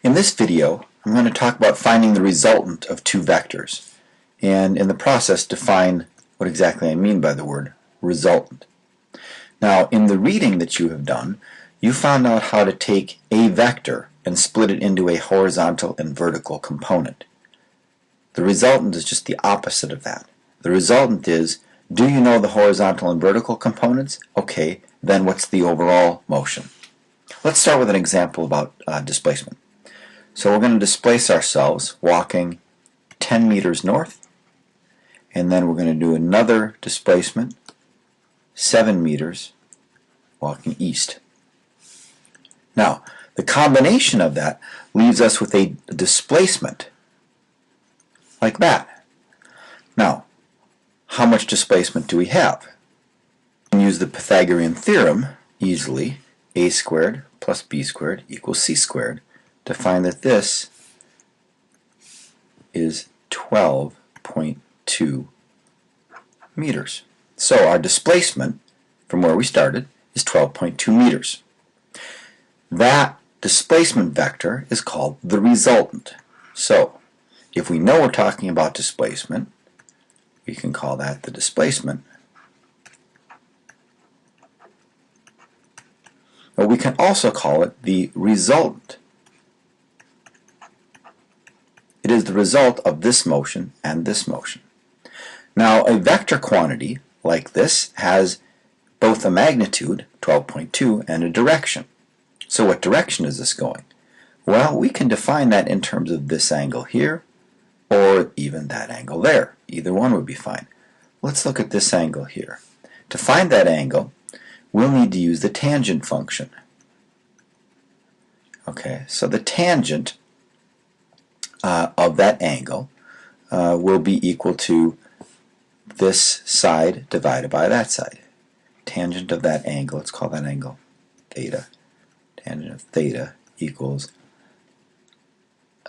In this video, I'm going to talk about finding the resultant of two vectors, and in the process define what exactly I mean by the word resultant. Now, in the reading that you have done, you found out how to take a vector and split it into a horizontal and vertical component. The resultant is just the opposite of that. The resultant is, do you know the horizontal and vertical components? Okay, then what's the overall motion? Let's start with an example about displacement. So we're going to displace ourselves walking 10 meters north, and then we're going to do another displacement 7 meters walking east. Now, the combination of that leaves us with a displacement like that. Now, how much displacement do we have? We can use the Pythagorean theorem easily. A squared plus b squared equals c squared to find that this is 12.2 meters. So our displacement from where we started is 12.2 meters. That displacement vector is called the resultant. So if we know we're talking about displacement, we can call that the displacement. But we can also call it the resultant. It is the result of this motion and this motion. Now, a vector quantity like this has both a magnitude, 12.2, and a direction. So what direction is this going? Well, we can define that in terms of this angle here, or even that angle there. Either one would be fine. Let's look at this angle here. To find that angle, we'll need to use the tangent function. Okay, so the tangent of that angle will be equal to this side divided by that side. Tangent of that angle, let's call that angle theta. Tangent of theta equals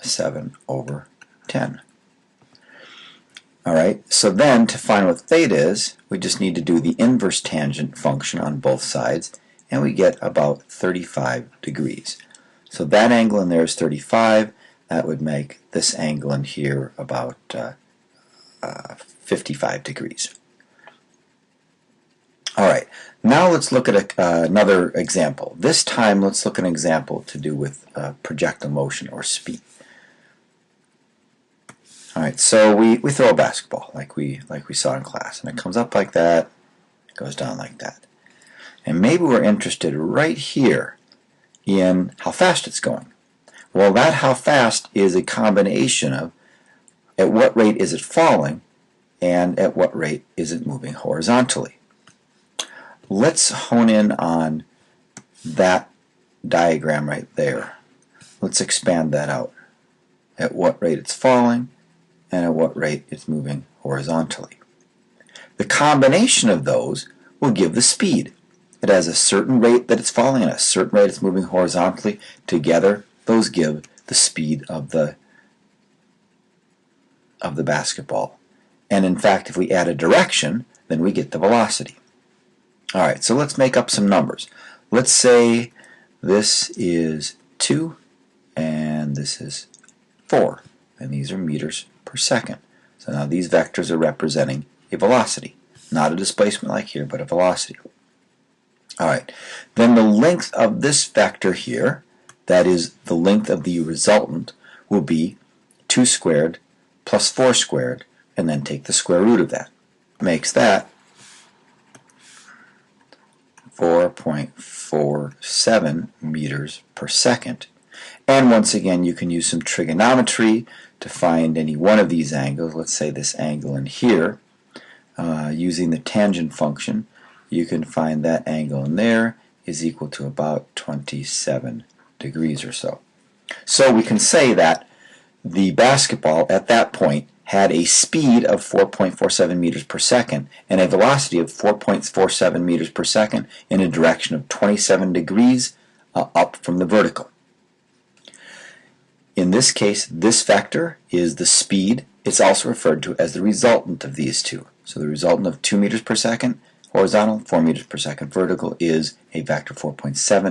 7/10. Alright, so then to find what theta is, we just need to do the inverse tangent function on both sides, and we get about 35 degrees. So that angle in there is 35. That would make this angle in here about 55 degrees. Alright, now let's look at another example. This time let's look at an example to do with projectile motion or speed. Alright, so we throw a basketball like we saw in class, and it comes up like that, it goes down like that. And maybe we're interested right here in how fast it's going. Well, that how fast is a combination of at what rate is it falling and at what rate is it moving horizontally. Let's hone in on that diagram right there. Let's expand that out. At what rate it's falling and at what rate it's moving horizontally. The combination of those will give the speed. It has a certain rate that it's falling and a certain rate it's moving horizontally. Together, those give the speed of the basketball. And in fact, if we add a direction, then we get the velocity. Alright, so let's make up some numbers. Let's say this is 2 and this is 4, and these are meters per second. So now these vectors are representing a velocity, not a displacement like here, but a velocity. Alright, then the length of this vector here, that is the length of the resultant, will be 2 squared plus 4 squared, and then take the square root of that. Makes that 4.47 meters per second. And once again, you can use some trigonometry to find any one of these angles. Let's say this angle in here. Using the tangent function, you can find that angle in there is equal to about 27 degrees or so. So we can say that the basketball at that point had a speed of 4.47 meters per second and a velocity of 4.47 meters per second in a direction of 27 degrees up from the vertical. In this case, this vector is the speed. It's also referred to as the resultant of these two. So the resultant of 2 meters per second horizontal, 4 meters per second vertical is a vector 4.7